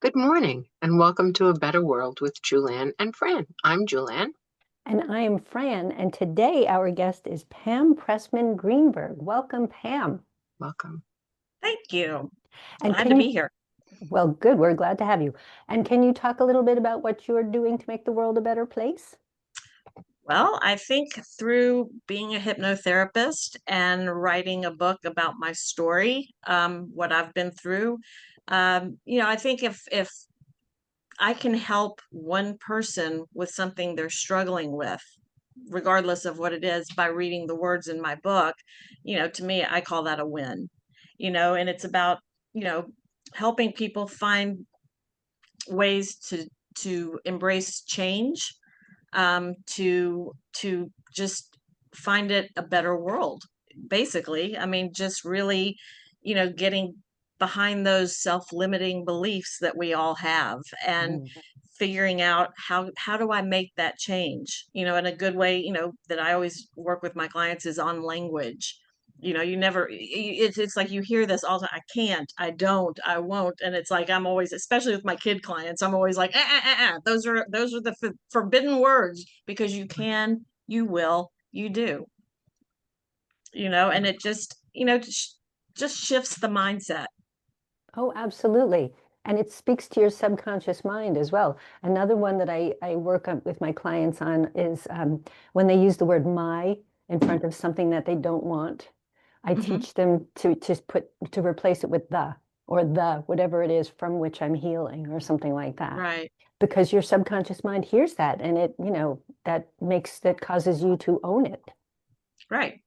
Good morning and welcome to A Better World with Julann and Fran. I'm Julann. And I am Fran, and today our guest is Pam Pressman Greenberg. Welcome, Pam. Welcome. Thank you. And Glad to can be you, here. well, good, we're glad to have you. And can you talk a little bit about what you're doing to make the world a better place? Well, I think through being a hypnotherapist and writing a book about my story, what I've been through, I think if I can help one person with something they're struggling with, regardless of what it is, by reading the words in my book, to me, I call that a win. And it's about, you know, helping people find ways to embrace change, to just find it a better world, basically. I mean, just really, getting behind those self-limiting beliefs that we all have, and Mm. figuring out how do I make that change, in a good way. That I always work with my clients is on language. You never, it's like you hear this all the time: I can't, I don't, I won't. And it's like, I'm always, especially with my kid clients, I'm always like, those are the forbidden words, because you can, you will, you do. And it just, just shifts the mindset. Oh, absolutely. And it speaks to your subconscious mind as well. Another one that I work on with my clients on is when they use the word my in front of something that they don't want. I Hmm. teach them to just to replace it with the or the, whatever it is from which I'm healing or something like that. Right. Because your subconscious mind hears that and that causes you to own it. Right.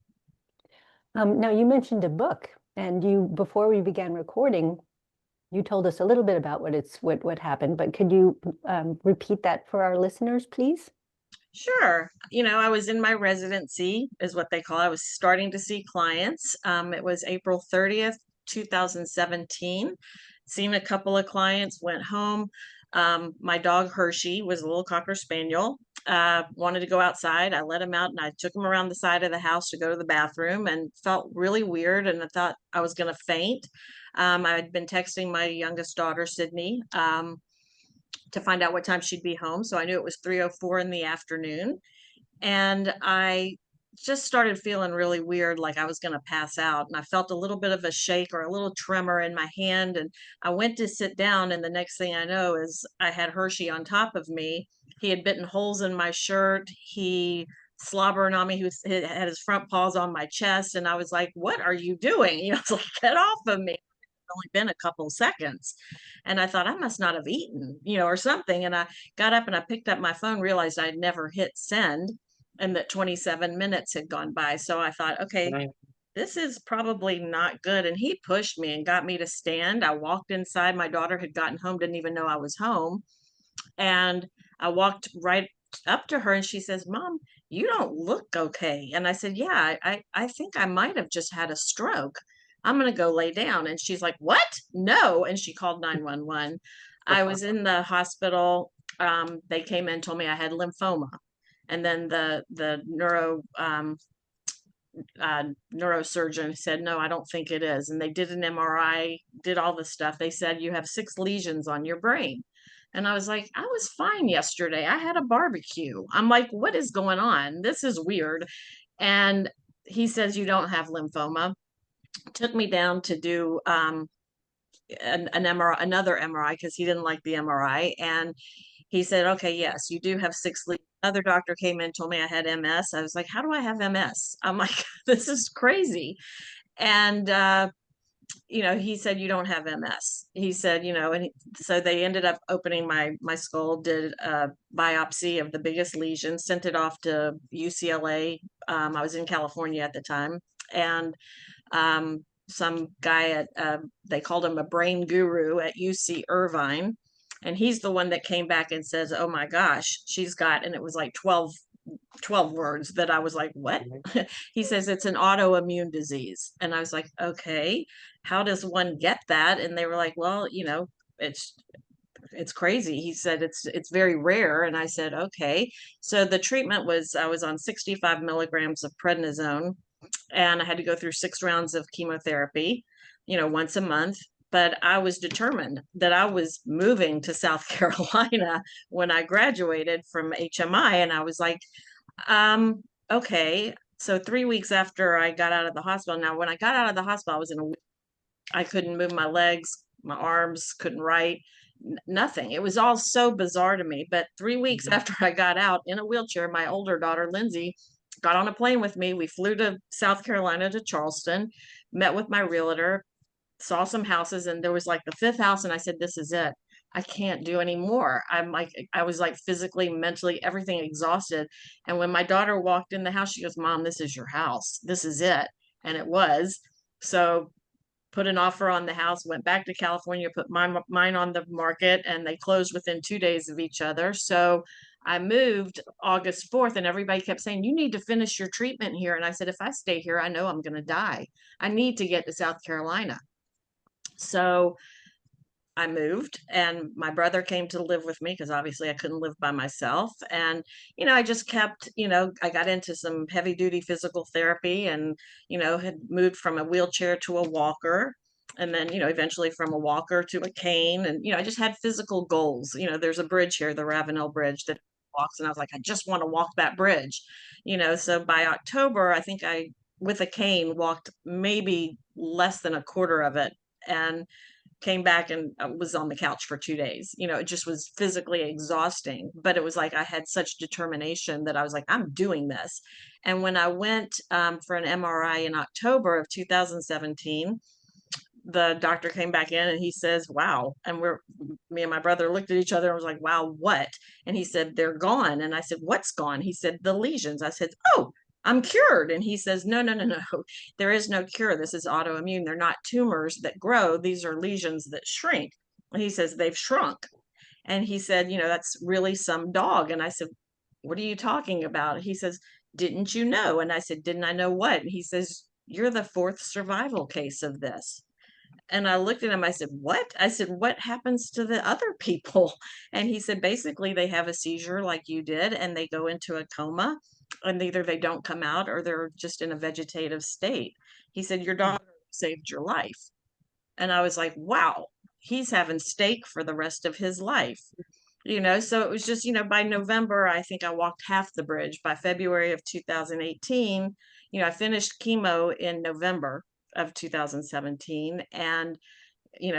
Now you mentioned a book, and you before we began recording, you told us a little bit about what happened, but could you repeat that for our listeners, please? Sure. I was in my residency, is what they call. I was starting to see clients. It was April 30th, 2017. Seen a couple of clients, went home. My dog Hershey was a little Cocker Spaniel. Wanted to go outside. I let him out and I took him around the side of the house to go to the bathroom, and felt really weird. And I thought I was going to faint. I had been texting my youngest daughter, Sydney, to find out what time she'd be home. So I knew it was 3:04 in the afternoon. And I just started feeling really weird, like I was going to pass out. And I felt a little bit of a shake or a little tremor in my hand. And I went to sit down. And the next thing I know is I had Hershey on top of me. He had bitten holes in my shirt. He slobbering on me. He had his front paws on my chest. And I was like, what are you doing? It's like, get off of me. Only been a couple seconds. And I thought I must not have eaten, or something. And I got up and I picked up my phone, realized I'd never hit send, and that 27 minutes had gone by. So I thought, okay, Right. this is probably not good. And he pushed me and got me to stand. I walked inside. My daughter had gotten home, didn't even know I was home. And I walked right up to her and she says, Mom, you don't look okay. And I said, yeah, I think I might have just had a stroke. I'm going to go lay down. And she's like, what? No. And she called 911. I was in the hospital. They came in, told me I had lymphoma. And then the neurosurgeon said, no, I don't think it is. And they did an MRI, did all the stuff. They said, you have 6 lesions on your brain. And I was like, I was fine yesterday. I had a barbecue. I'm like, what is going on? This is weird. And he says, you don't have lymphoma. Took me down to do an MRI, another MRI, because he didn't like the MRI. And he said, okay, yes, you do have 6 lesions. Another doctor came in, told me I had MS. I was like, how do I have MS? I'm like, this is crazy. And he said, you don't have MS. He said, so they ended up opening my skull, did a biopsy of the biggest lesion, sent it off to UCLA. I was in California at the time. And some guy at, they called him a brain guru at UC Irvine. And he's the one that came back and says, oh my gosh, she's got, and it was like 12 words that I was like, what? He says it's an autoimmune disease. And I was like, okay, how does one get that? And they were like, well, it's it's crazy. He said it's very rare. And I said, okay. So the treatment was, I was on 65 milligrams of prednisone, and I had to go through 6 rounds of chemotherapy, once a month. but I was determined that I was moving to South Carolina when I graduated from HMI. And I was like, okay. So 3 weeks after I got out of the hospital, now when I got out of the hospital, I couldn't move my legs, my arms, couldn't write, nothing. It was all so bizarre to me. But 3 weeks after I got out in a wheelchair, my older daughter, Lindsay, got on a plane with me. We flew to South Carolina to Charleston, met with my realtor, saw some houses, and there was like the fifth house. And I said, this is it. I can't do anymore. I was like physically, mentally, everything exhausted. And when my daughter walked in the house, she goes, Mom, this is your house. This is it. And it was. So put an offer on the house, went back to California, put mine on the market, and they closed within 2 days of each other. So I moved August 4th, and everybody kept saying, you need to finish your treatment here. And I said, if I stay here, I know I'm going to die. I need to get to South Carolina. So I moved, and my brother came to live with me because obviously I couldn't live by myself. And, I just kept, I got into some heavy duty physical therapy, and, had moved from a wheelchair to a walker. And then, eventually from a walker to a cane. And, I just had physical goals. There's a bridge here, the Ravenel Bridge, that walks. And I was like, I just want to walk that bridge. So by October, I think with a cane, walked maybe less than a quarter of it. And came back and was on the couch for 2 days. It just was physically exhausting, but it was like I had such determination that I was like, I'm doing this. And when I went for an MRI in October of 2017, the doctor came back in and he says, wow. And me and my brother looked at each other and was like, wow, what? And he said, they're gone. And I said, what's gone? He said, the lesions. I said, oh, I'm cured. And he says, no, no, no, no, there is no cure. This is autoimmune. They're not tumors that grow. These are lesions that shrink. And he says, they've shrunk. And he said, that's really some dog. And I said, what are you talking about? He says, didn't you know? And I said, didn't I know what? And he says, you're the fourth survival case of this. And I looked at him, I said, what? I said, what happens to the other people? And he said, basically, they have a seizure like you did, and they go into a coma, and either they don't come out or they're just in a vegetative state. He said, your daughter saved your life. And I was like, wow, he's having steak for the rest of his life. So it was just, by November, I think I walked half the bridge. By February of 2018, I finished chemo in November of 2017. And,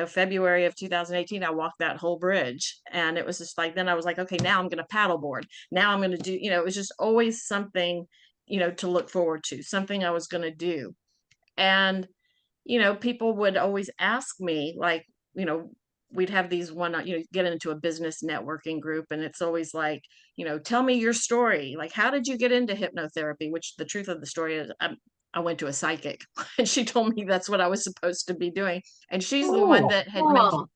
February of 2018, I walked that whole bridge. And it was just like, then I was like, okay, now I'm going to paddleboard. Now I'm going to do, it was just always something, to look forward to, something I was going to do. And, people would always ask me, like, we'd have these get into a business networking group, and it's always like, tell me your story. Like, how did you get into hypnotherapy? Which the truth of the story is, I went to a psychic and she told me that's what I was supposed to be doing. And she's the one that had mentioned, Oh,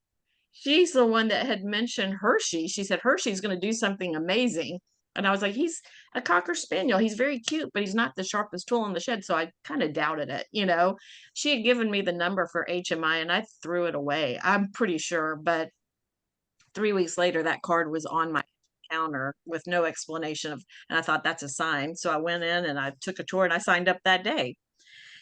she's the one that had mentioned Hershey. She said, Hershey's going to do something amazing. And I was like, he's a Cocker Spaniel. He's very cute, but he's not the sharpest tool in the shed. So I kind of doubted it. She had given me the number for HMI and I threw it away. I'm pretty sure. But 3 weeks later, that card was on my counter with no explanation of, and I thought that's a sign. So I went in and I took a tour and I signed up that day.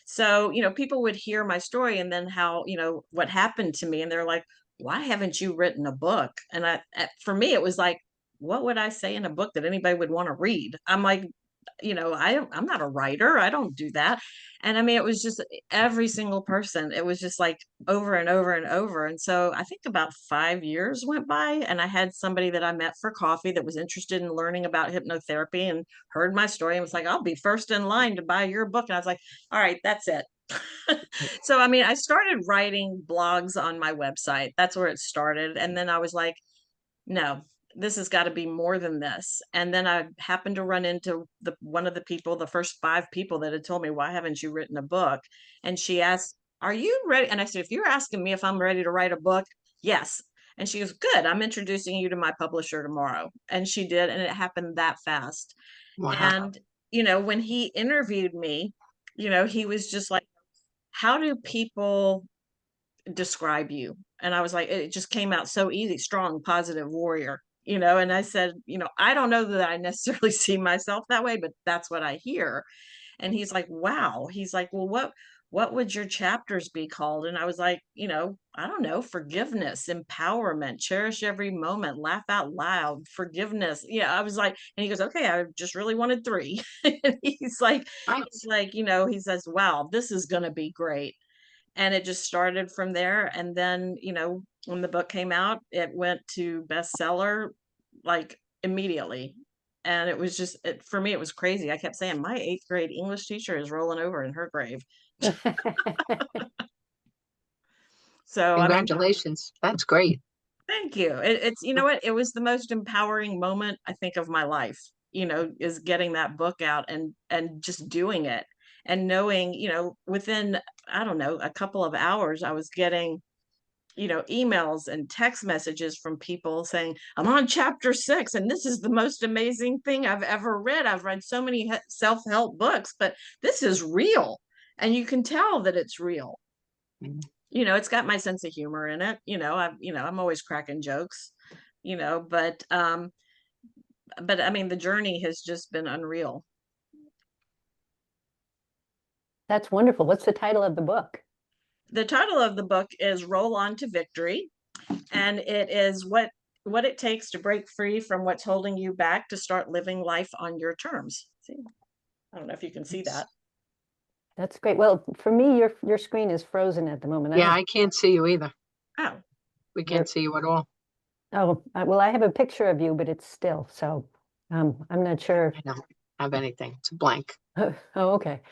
So, people would hear my story and then how, what happened to me. And they're like, why haven't you written a book? And for me, it was like, what would I say in a book that anybody would want to read? I'm like, I'm not a writer. I don't do that. And I mean, it was just every single person. It was just like over and over and over. And so I think about 5 years went by, and I had somebody that I met for coffee that was interested in learning about hypnotherapy and heard my story and was like, I'll be first in line to buy your book. And I was like, all right, that's it. So, I mean, I started writing blogs on my website. That's where it started. And then I was like, no, this has got to be more than this. And then I happened to run into one of the first 5 people that had told me, why haven't you written a book? And she asked, are you ready? And I said, if you're asking me if I'm ready to write a book, yes. And she goes, good, I'm introducing you to my publisher tomorrow. And she did. And it happened that fast. wow. And, when he interviewed me, he was just like, how do people describe you? And I was like, it just came out so easy, strong, positive warrior. And I said, I don't know that I necessarily see myself that way, but that's what I hear. And he's like, wow. He's like, well, what would your chapters be called? And I was like, I don't know, forgiveness, empowerment, cherish every moment, laugh out loud, forgiveness. Yeah, I was like, and he goes, okay, I just really wanted three. And he's Nice. like, he says, wow, this is going to be great. And it just started from there. And then, when the book came out, it went to bestseller like immediately. And it was just, for me, it was crazy. I kept saying, my eighth grade English teacher is rolling over in her grave. So, I mean, Congratulations. That's great. thank you. It's, you know what? It was the most empowering moment, I think, of my life, is getting that book out and just doing it and knowing, within, I don't know, a couple of hours, I was getting, emails and text messages from people saying, I'm on chapter 6 and this is the most amazing thing I've ever read. I've read so many self-help books, but this is real. And you can tell that it's real. Mm. It's got my sense of humor in it. I'm always cracking jokes, you know, but I mean, the journey has just been unreal. That's wonderful. What's the title of the book? The title of the book is Roll On to Victory, and it is what it takes to break free from what's holding you back to start living life on your terms. See, I don't know if you can see that. That's great. Well, for me, your screen is frozen at the moment. Yeah, I can't see you either. Oh, We You're, can't see you at all. well, I have a picture of you, but it's still, so I'm not sure. I don't have anything. It's blank. Oh, okay.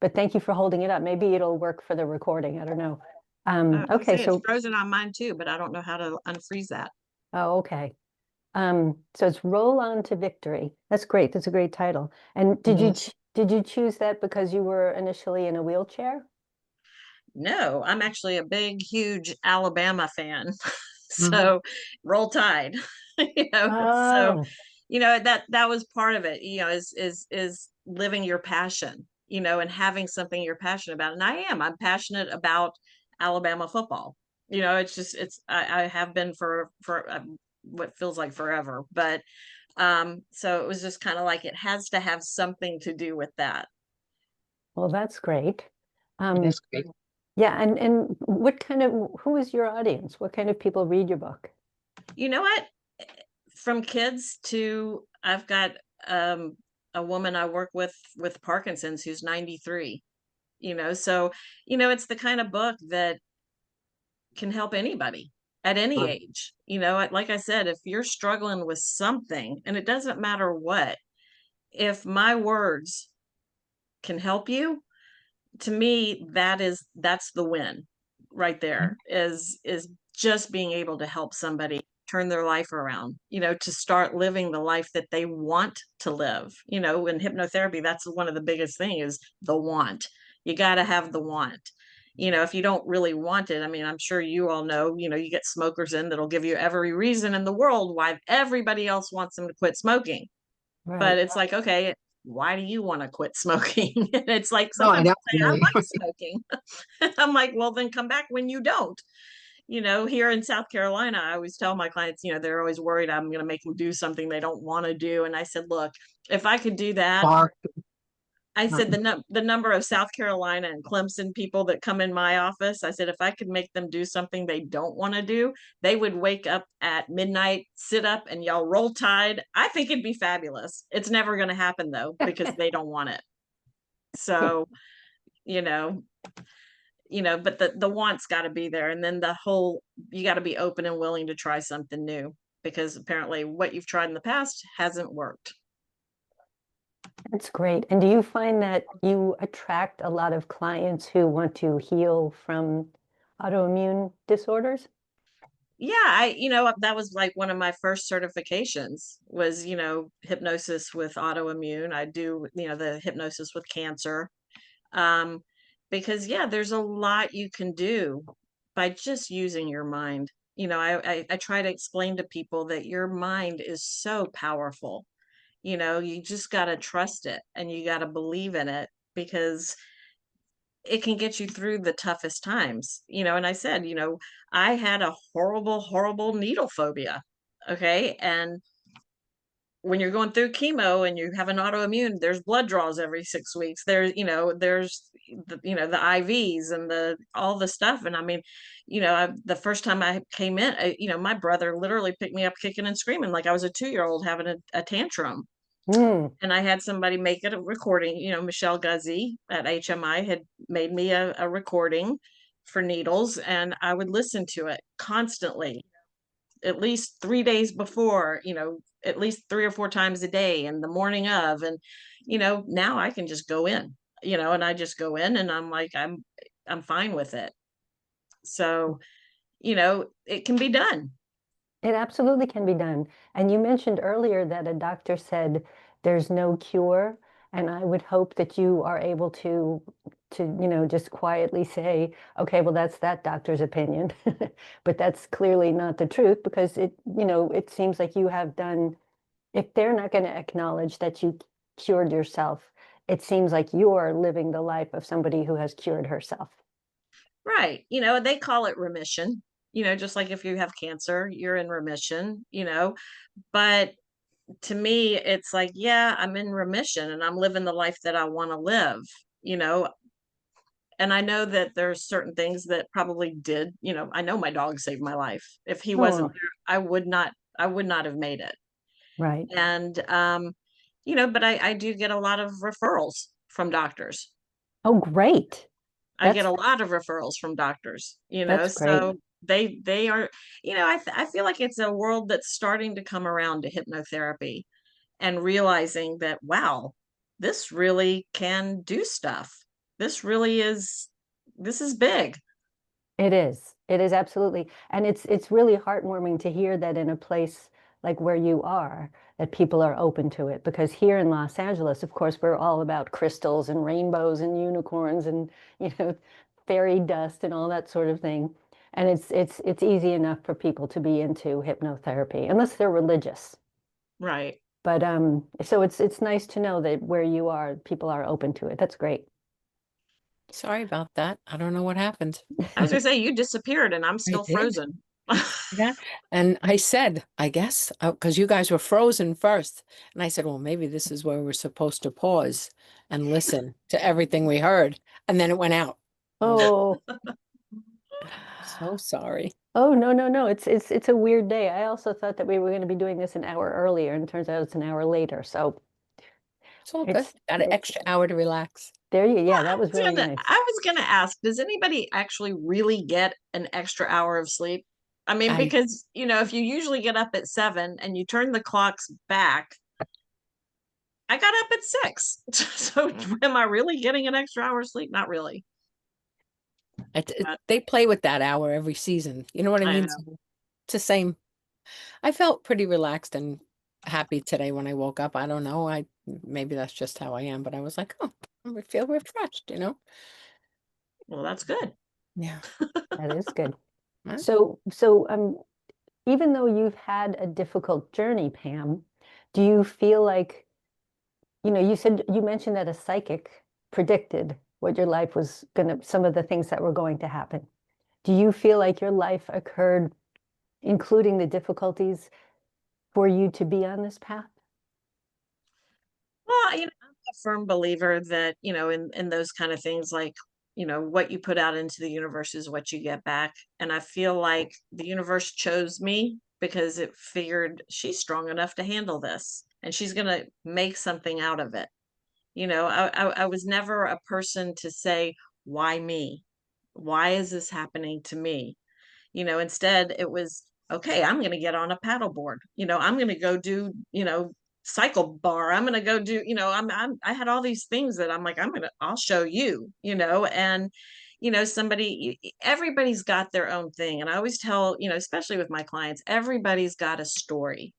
But thank you for holding it up. Maybe it'll work for the recording. I don't know. I Okay, say it's so frozen on mine too, but I don't know how to unfreeze that. okay. So it's Roll On to Victory. That's great. That's a great title. And Yes. did you choose that because you were initially in a wheelchair? No, I'm actually a big, huge Alabama fan. Mhm. So roll tide. So Oh, that was part of it, is living your passion, and having something you're passionate about. And I'm passionate about Alabama football. It's just I have been for what feels like forever. But so it was just kind of like it has to have something to do with that. well, that's great. It Um, is great. yeah, and who is your audience? What kind of people read your book? You know what? From kids to I've got um a woman I work with Parkinson's who's 93. So it's the kind of book that can help anybody at any Right. age. Like I said, if you're struggling with something, and it doesn't matter what, if my words can help you, to me that's the win right there, is just being able to help somebody turn their life around, to start living the life that they want to live. In hypnotherapy, that's one of the biggest thing is the want. You got to have the want. If you don't really want it, I mean, I'm sure you all know, you get smokers in that'll give you every reason in the world why everybody else wants them to quit smoking. But Right. it's like, okay, why do you want to quit smoking? And it's like No, I sometimes don't they say, I really. like smoking. I'm like, well, then come back when you don't. Here in South Carolina, I always tell my clients, they're always worried I'm going to make them do something they don't want to do. And I said, look, if I could do that, Bark. I said Nothing. the number of South Carolina and Clemson people that come in my office, I said if I could make them do something they don't want to do, they would wake up at midnight, sit up, and yell "Roll Tide." I think it'd be fabulous. It's never going to happen though because they don't want it. So you know, but the want's got to be there, and then you got to be open and willing to try something new because apparently what you've tried in the past hasn't worked. That's great. And do you find that you attract a lot of clients who want to heal from autoimmune disorders? Yeah, that was like one of my first certifications was, hypnosis with autoimmune. I do, the hypnosis with cancer. Um, because yeah, there's a lot you can do by just using your mind. I try to explain to people that your mind is so powerful. You just got to trust it and you got to believe in it because it can get you through the toughest times. And I said, I had a horrible, horrible needle phobia. Okay. And when you're going through chemo and you have an autoimmune, there's blood draws every 6 weeks. There's the IVs and all the stuff. And I mean, the first time I came in, my brother literally picked me up kicking and screaming like I was a 2-year-old having a tantrum. Mm. And I had somebody make it a recording. Michelle Guzzi at HMI had made me a recording for needles, and I would listen to it constantly, at least 3 days before, at least 3 or 4 times a day, and the morning of. And now I can just go in, and I just go in, and I'm like, I'm fine with it. So it can be done. It absolutely can be done. And you mentioned earlier that a doctor said there's no cure. And I would hope that you are able to just quietly say, okay, well, that's that doctor's opinion. But that's clearly not the truth because it seems like you have done, if they're not going to acknowledge that you cured yourself, it seems like you're living the life of somebody who has cured herself. Right. They call it remission, just like if you have cancer, you're in remission, but to me, it's like, yeah, I'm in remission and I'm living the life that I want to live, you know. And I know that there's certain things that probably did, I know my dog saved my life. If he wasn't Oh, there, I would not have made it. right. And but I do get a lot of referrals from doctors. Oh, great. I get That's a lot of referrals from doctors, that's great. so they are, I feel like it's a world that's starting to come around to hypnotherapy and realizing that, wow, this really can do stuff. This is big. It is. It is absolutely. And it's really heartwarming to hear that in a place like where you are, that people are open to it. Because here in Los Angeles, of course, we're all about crystals and rainbows and unicorns and, you know, fairy dust and all that sort of thing. And it's easy enough for people to be into hypnotherapy, unless they're religious. Right. But so it's nice to know that where you are, people are open to it. That's great. Sorry about that. I don't know what happened. I was gonna say you disappeared and I'm I still did. frozen. Yeah. And I said, I guess, because you guys were frozen first. And I said, well, maybe this is where we're supposed to pause and listen to everything we heard. And then it went out. Oh, So sorry. oh no, no, no. It's a weird day. I also thought that we were going to be doing this an hour earlier, and it turns out it's an hour later. So It's all good. it's Got an extra hour to relax. there you, Well, yeah, that was really nice. I was gonna ask, does anybody actually really get an extra hour of sleep? I mean, I because if you usually get up at 7 and you turn the clocks back, I got up at 6. So am I really getting an extra hour of sleep? Not really. But they play with that hour every season. You know what I I mean? know. So it's the same. I felt pretty relaxed and happy today when I woke up. I don't know. Maybe that's just how I am, but I was like, oh, I feel refreshed. Well, that's good. Yeah. That is good. Huh? So even though you've had a difficult journey, Pam, do you feel like, you mentioned that a psychic predicted what your life was gonna, some of the things that were going to happen. Do you feel like your life occurred, including the difficulties, for you to be on this path? Well, I'm a firm believer that, in those kind of things, like, what you put out into the universe is what you get back. And I feel like the universe chose me because it figured she's strong enough to handle this and she's going to make something out of it. I was never a person to say, why me? Why is this happening to me? Instead it was, okay, I'm going to get on a paddleboard. I'm going to go do, cycle bar. I'm going to go do, I had all these things that I'm like, I'll show you, and, everybody's got their own thing. And I always tell, especially with my clients, everybody's got a story.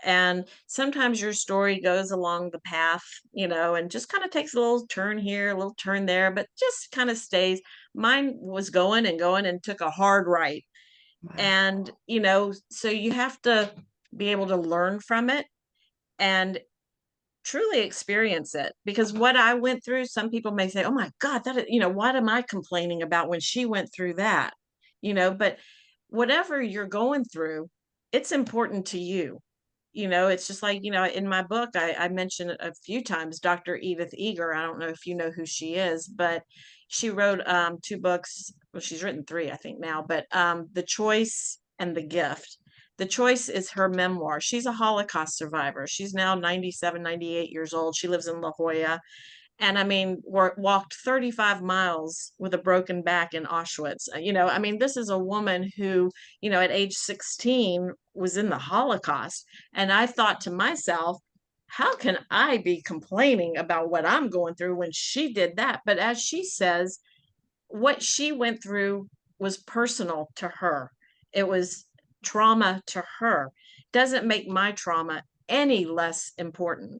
And sometimes your story goes along the path, and just kind of takes a little turn here, a little turn there, but just kind of stays. Mine was going and going and took a hard right. Wow. And, so you have to be able to learn from it and truly experience it. Because what I went through, some people may say, oh my God, what am I complaining about when she went through that? But whatever you're going through, it's important to you. It's just like, in my book, I mentioned a few times Dr. Edith Eger. I don't know if you know who she is, but she wrote 2 books. Well, she's written 3, I think now, but The Choice and The Gift. The Choice is her memoir. She's a Holocaust survivor. She's now 97, 98 years old. She lives in La Jolla. And I mean, walked 35 miles with a broken back in Auschwitz. I mean, this is a woman who, at age 16 was in the Holocaust. And I thought to myself, how can I be complaining about what I'm going through when she did that? But as she says, what she went through was personal to her. It was trauma to her. Doesn't make my trauma any less important.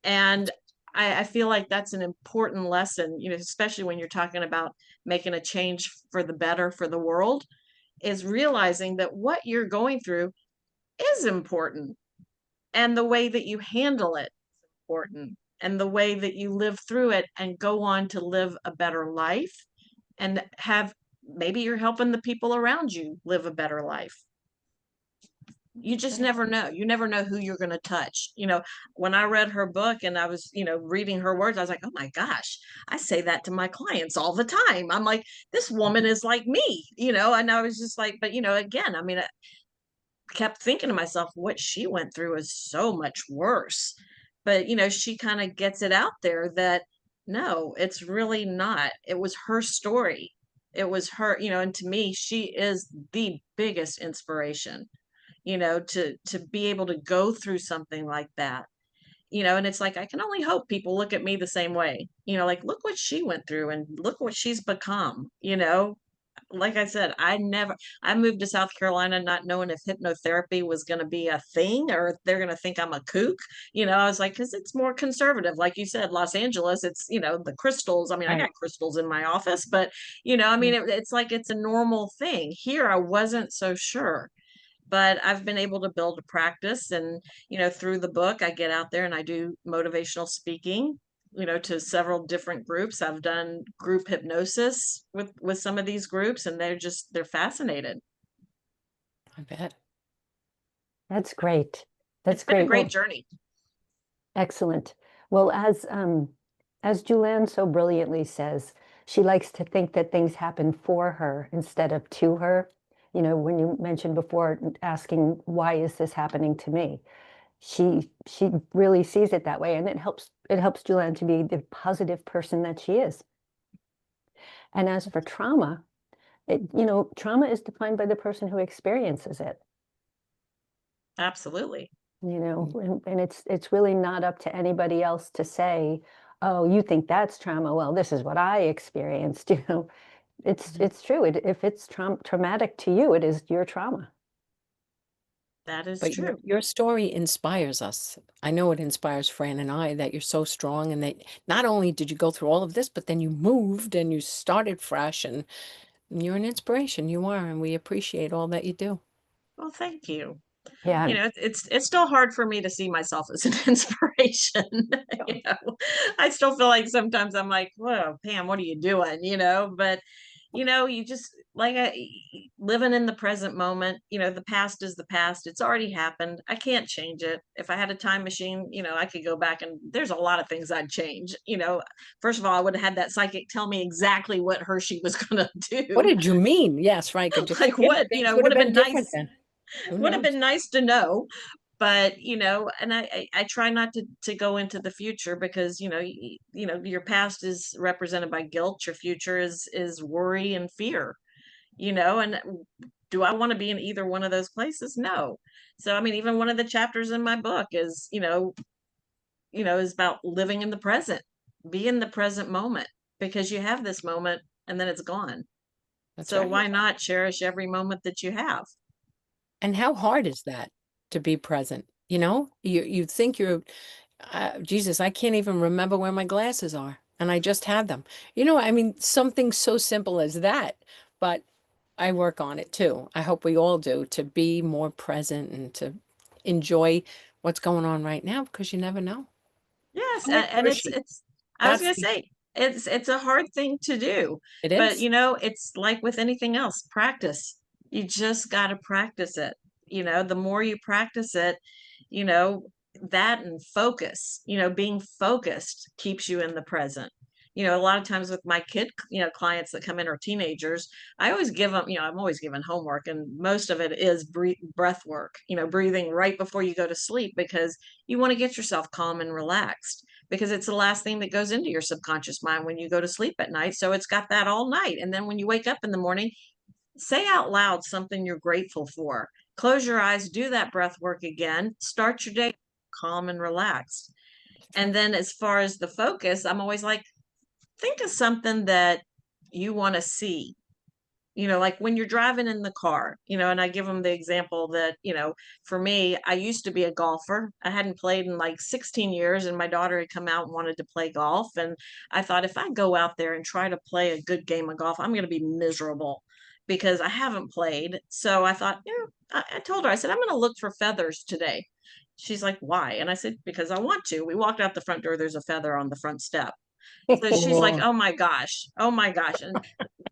And I feel like that's an important lesson, especially when you're talking about making a change for the better for the world, is realizing that what you're going through is important, and the way that you handle it is important, and the way that you live through it and go on to live a better life, and maybe you're helping the people around you live a better life. You just never know. You never know who you're going to touch. When I read her book and I was, reading her words, I was like, oh my gosh, I say that to my clients all the time. I'm like, this woman is like me, and I was just like, but, again, I mean, I kept thinking to myself, what she went through is so much worse. But, she kind of gets it out there that no, it's really not. It was her story. It was her, and to me, she is the biggest inspiration, to be able to go through something like that, and it's like, I can only hope people look at me the same way, like, look what she went through and look what she's become. Like I said, I moved to South Carolina not knowing if hypnotherapy was going to be a thing or if they're going to think I'm a kook. I was like, because it's more conservative. Like you said, Los Angeles, it's, the crystals. I mean, I Right. got crystals in my office, but, I mean, it's like it's a normal thing. Here, I wasn't so sure, but I've been able to build a practice. And, through the book, I get out there and I do motivational speaking, to several different groups. I've done group hypnosis with some of these groups, and they're fascinated. I bet. That's great. It's That's been a great. great Well, journey. excellent. Well, as Julann so brilliantly says, she likes to think that things happen for her instead of to her. When you mentioned before asking, why is this happening to me? She really sees it that way, and it helps Julann to be the positive person that she is. And as for trauma, trauma is defined by the person who experiences it. Absolutely. And it's really not up to anybody else to say, oh, you think that's trauma, well, this is what I experienced. It's true. If it's traumatic to you, it is your trauma. That is But true. your story inspires us. I know it inspires Fran and I that you're so strong and that not only did you go through all of this, but then you moved and you started fresh, and you're an inspiration. You are, and we appreciate all that you do. Well, thank you. Yeah. It's still hard for me to see myself as an inspiration. I still feel like sometimes I'm like, whoa, Pam, what are you doing? But you just like, living in the present moment. The past is the past. It's already happened. I can't change it. If I had a time machine, I could go back, and there's a lot of things I'd change. First of all, I would have had that psychic tell me exactly what Hershey was going to What do. did you mean? Yes, right. Could you? Like Yeah, what, things would would have have been been different nice. then. Who Would have knows? been nice to know, but and I try not to go into the future, because your past is represented by guilt, your future is worry and fear, and do I want to be in either one of those places? No. So I mean, even one of the chapters in my book is is about living in the present. Be in the present moment, because you have this moment and then it's gone. That's So right. why not cherish every moment that you have? And how hard is that to be present? You think you're, Jesus, I can't even remember where my glasses are, and I just had them. I mean, something so simple as that, but I work on it too. I hope we all do, to be more present and to enjoy what's going on right now, because you never know. Yes, I'm like and Hershey. it's I was That's gonna say, it's a hard thing to do, it but is. it's like with anything else, practice. You just got to practice it. The more you practice it, you know, that and focus, being focused keeps you in the present. A lot of times with my kid, clients that come in, or teenagers, I always give them, I'm always giving homework, and most of it is breath work, breathing right before you go to sleep, because you want to get yourself calm and relaxed, because it's the last thing that goes into your subconscious mind when you go to sleep at night. So it's got that all night. And then when you wake up in the morning, say out loud something you're grateful for. Close your eyes, do that breath work again, start your day calm and relaxed. And then as far as the focus, I'm always like, think of something that you want to see, like when you're driving in the car, and I give them the example that, for me, I used to be a golfer. I hadn't played in like 16 years, and my daughter had come out and wanted to play golf. And I thought, if I go out there and try to play a good game of golf, I'm going to be miserable because I haven't played. So I thought, I told her, I said, I'm going to look for feathers today. She's like, why? And I said, because I want to. We walked out the front door, there's a feather on the front step. So she's like, oh my gosh, oh my gosh. And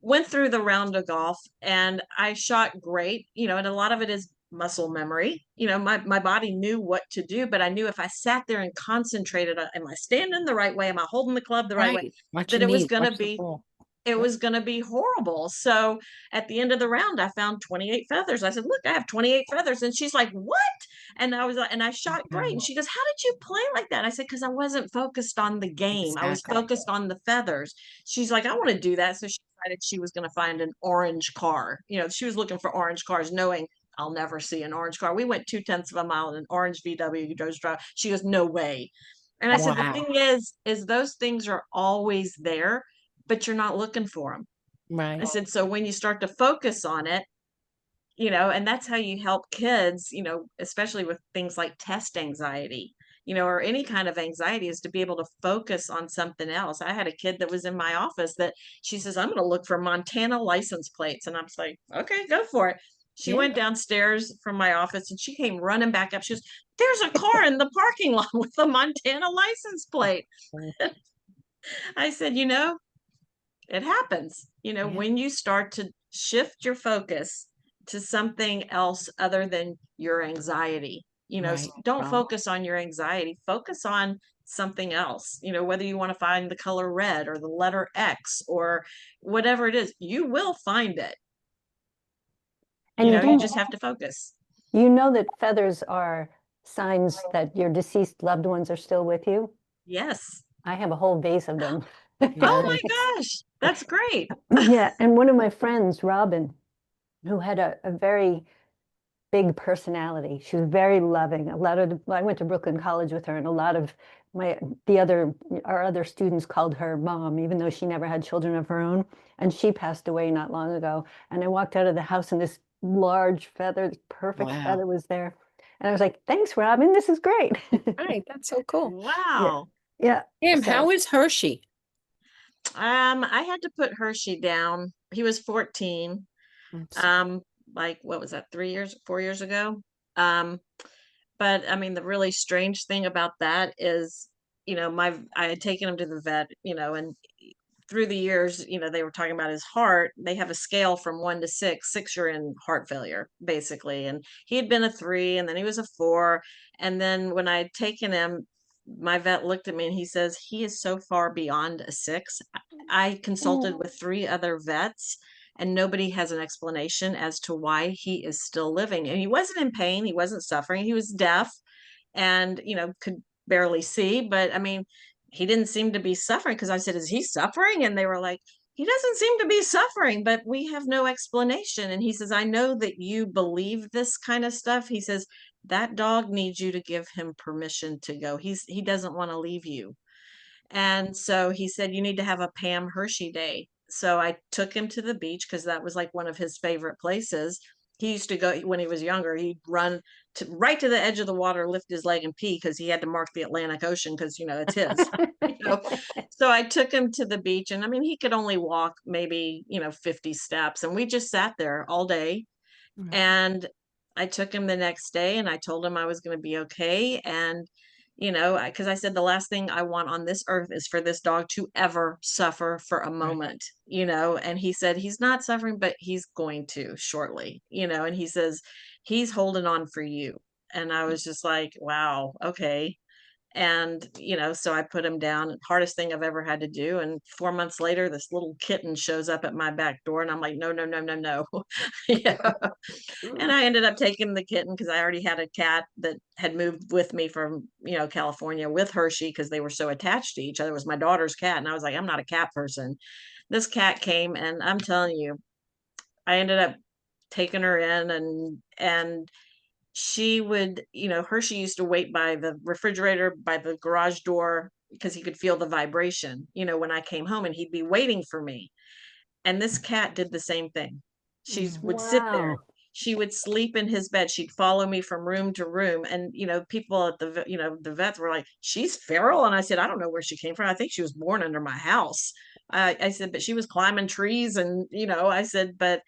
went through the round of golf, and I shot great, and a lot of it is muscle memory. My body knew what to do, but I knew if I sat there and concentrated on, am I standing the right way? Am I holding the club the right way? Watch That your it was knees, going to watch the be ball. it was going to be horrible. So at the end of the round, I found 28 feathers. I said, look, I have 28 feathers. And she's like, what? And I was like, and I shot great. And she goes, how did you play like that? I said, because I wasn't focused on the game. I was Exactly. focused on the feathers. She's like, I want to do that. So she decided she was going to find an orange car. She was looking for orange cars, knowing I'll never see an orange car. We went 2/10 of a mile in an orange VW drive. She goes, no way. And I said, the Wow. thing is those things are always there, but you're not looking for them. I Right. said, so when you start to focus on it, and that's how you help kids, especially with things like test anxiety, or any kind of anxiety, is to be able to focus on something else. I had a kid that was in my office that she says, I'm going to look for Montana license plates. And I'm just like, okay, go for it. She Yeah. went downstairs from my office and she came running back up. She goes, there's a car in the parking lot with a Montana license plate. I said, it happens, Yeah. when you start to shift your focus to something else other than your anxiety, Right. don't Right. focus on your anxiety, focus on something else, whether you want to find the color red or the letter X or whatever it is, you will find it. And You just have to focus. you know that feathers are signs that your deceased loved ones are still with you. Yes. I have a whole vase of them. Oh my gosh, that's great. Yeah, and one of my friends, Robin, who had a very big personality. She was very loving. I went to Brooklyn College with her, and a lot of our other students called her mom, even though she never had children of her own. And she passed away not long ago. And I walked out of the house, and this large feather, this perfect Wow. feather was there. And I was like, thanks, Robin, this is great. Right. That's so cool. Wow. Yeah. Pam, So- how is Hershey? I had to put Hershey down. He was 14. Like, what was that, 4 years ago? But I mean, the really strange thing about that is, I had taken him to the vet, and through the years, they were talking about his heart. They have a scale from 1 to 6. 6, you're in heart failure, basically. And he had been a 3, and then he was a 4. And then when I had taken him, my vet looked at me and he says, he is so far beyond a 6. I consulted with 3 other vets, and nobody has an explanation as to why he is still living. And he wasn't in pain. He wasn't suffering. He was deaf and, could barely see. But I mean, he didn't seem to be suffering, because I said, is he suffering? And they were like, he doesn't seem to be suffering, but we have no explanation. And he says, I know that you believe this kind of stuff. He says, that dog needs you to give him permission to go. He doesn't want to leave you. And so he said, you need to have a Pam Hershey day. So I took him to the beach, because that was like one of his favorite places. He used to go when he was younger, he'd run right to the edge of the water, lift his leg and pee, because he had to mark the Atlantic Ocean, because, it's his. So I took him to the beach, and I mean, he could only walk maybe, 50 steps. And we just sat there all day. Right. And I took him the next day, and I told him I was going to be okay. And because I said the last thing I want on this earth is for this dog to ever suffer for a moment, and he said he's not suffering, but he's going to shortly, and he says he's holding on for you. And I was just like, wow, okay. And, so I put him down. Hardest thing I've ever had to do. And 4 months later, this little kitten shows up at my back door, and I'm like, no, no, no, no, no. Yeah. And I ended up taking the kitten because I already had a cat that had moved with me from, California with Hershey, because they were so attached to each other. It was my daughter's cat. And I was like, I'm not a cat person. This cat came, and I'm telling you, I ended up taking her in, and she would, Hershey used to wait by the refrigerator, by the garage door, because he could feel the vibration, when I came home, and he'd be waiting for me. And this cat did the same thing. She would sit there. Wow. She would sleep in his bed. She'd follow me from room to room. And, people at the vets were like, she's feral. And I said, I don't know where she came from. I think she was born under my house. I said, but she was climbing trees. And, I said, but,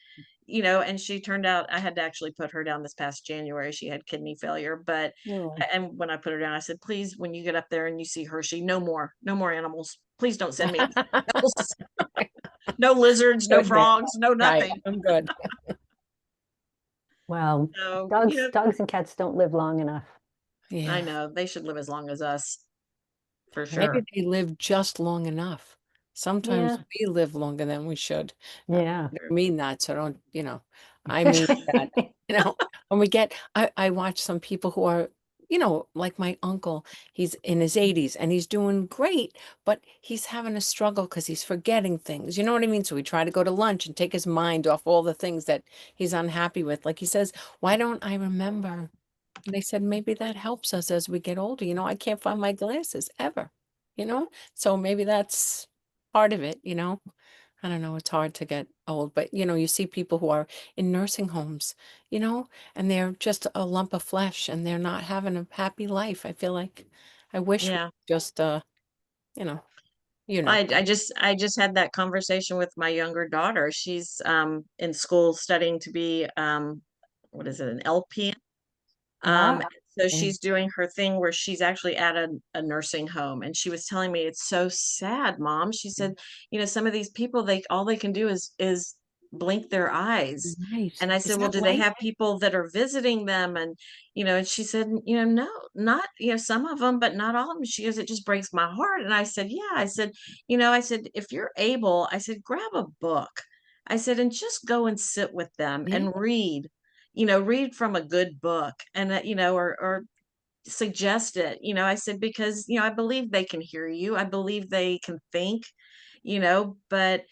and she turned out, I had to actually put her down this past January. She had kidney failure. But, Oh. and when I put her down, I said, please, when you get up there and you see Hershey, no more animals. Please don't send me anything else. No lizards, no Good, man. frogs, no Right, nothing. I'm good. Wow. So, Dogs and cats don't live long enough. I Yeah, know they should live as long as us, for maybe sure. they live just long enough. Sometimes Yeah. we live longer than we should. Yeah. I don't mean that, so don't, I mean that, when we get, I watch some people who are, like my uncle, he's in his 80s and he's doing great, but he's having a struggle because he's forgetting things. You know what I mean? So we try to go to lunch and take his mind off all the things that he's unhappy with. Like he says, why don't I remember? And they said, maybe that helps us as we get older. I can't find my glasses ever, so maybe that's part of it. I don't know, it's hard to get old, but you see people who are in nursing homes, and they're just a lump of flesh and they're not having a happy life. I feel like I wish we Yeah. just you know, Well, I just had that conversation with my younger daughter. She's in school studying to be what is it, an LPN? Wow. So Mm. she's doing her thing where she's actually at a nursing home, and she was telling me, it's so sad, Mom. She said, some of these people, all they can do is blink their eyes. Right. And I Is said, well, that do they right? have people that are visiting them? And and she said, no, not, some of them, but not all of them. She goes, it just breaks my heart. And I said, yeah. I said, if you're able, I said, grab a book. I said, and just go and sit with them Yeah. and read, read from a good book, and that, or suggest it. I said, because, I believe they can hear you. I believe they can think, but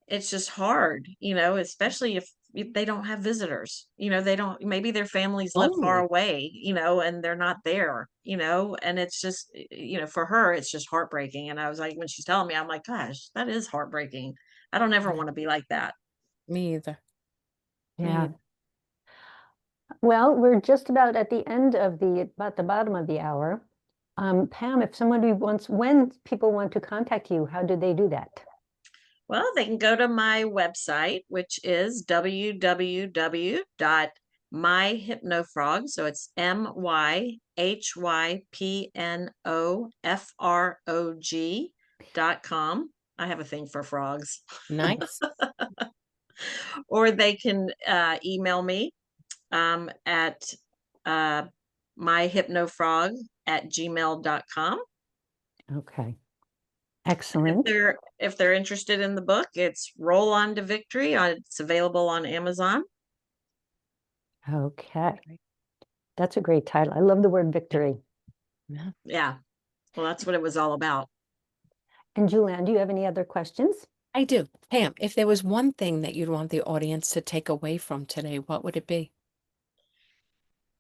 it's just hard, especially if they don't have visitors, they don't, maybe their families live far Lonely. away, and they're not there, and it's just, for her, it's just heartbreaking. And I was like, when she's telling me, I'm like, gosh, that is heartbreaking. I don't ever Yeah. want to be like that. Me either. Me Yeah. either. Well, we're just about at the end of about the bottom of the hour. Pam, if somebody when people want to contact you, how do they do that? Well, they can go to my website, which is www.myhypnofrog. So it's myhypnofrog.com. I have a thing for frogs. Nice. Or they can email me at myhypnofrog@gmail.com. Okay. If Excellent. they're interested in the book, it's Roll On to Victory. It's available on Amazon. Okay. That's a great title. I love the word victory. Yeah. Yeah. Well, that's what it was all about. And Julann, do you have any other questions? I do. Pam, if there was one thing that you'd want the audience to take away from today, what would it be?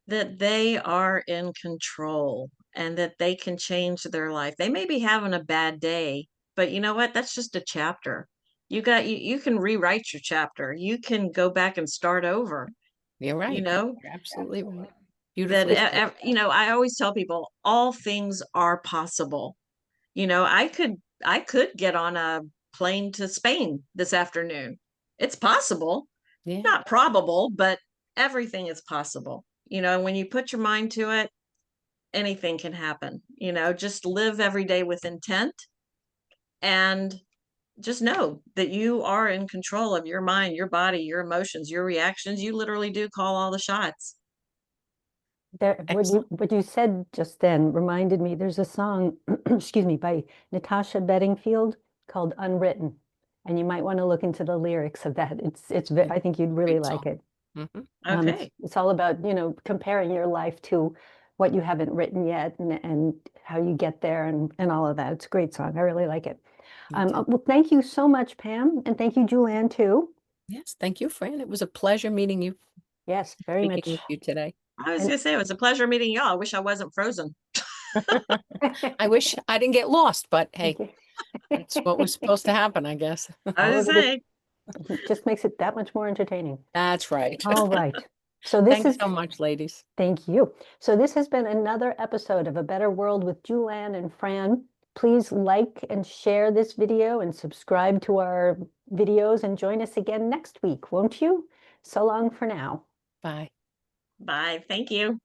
That they are in control and that they can change their life. They may be having a bad day, but you know what? That's just a chapter. You can rewrite your chapter. You can go back and start over, You're you right. know, You're absolutely right. that Beautifully said. I always tell people all things are possible. I could get on a plane to Spain this afternoon. It's possible, Yeah. not probable, but everything is possible. And when you put your mind to it, anything can happen. Just live every day with intent, and just know that you are in control of your mind, your body, your emotions, your reactions. You literally do call all the shots. There, Excellent. what you said just then reminded me, there's a song, excuse me, by Natasha Bedingfield called Unwritten. And you might want to look into the lyrics of that. I think you'd really Great like song. it. Mhm. Okay. It's all about, comparing your life to what you haven't written yet and how you get there and all of that. It's a great song. I really like it. Me too. Well, thank you so much, Pam, and thank you, Julann, too. Yes, thank you, Fran. It was a pleasure meeting you, Yes, very speaking much. with you today. I was And gonna say it was a pleasure meeting y'all. I wish I wasn't frozen. I wish I didn't get lost, but hey, thank that's what was supposed to happen, I guess. I was gonna say. It just makes it that much more entertaining. That's right. All right. So this Thanks is, so much, ladies. thank you. So this has been another episode of A Better World with Julann and Fran. Please like and share this video and subscribe to our videos and join us again next week, won't you? So long for now. Bye. Bye. Thank you.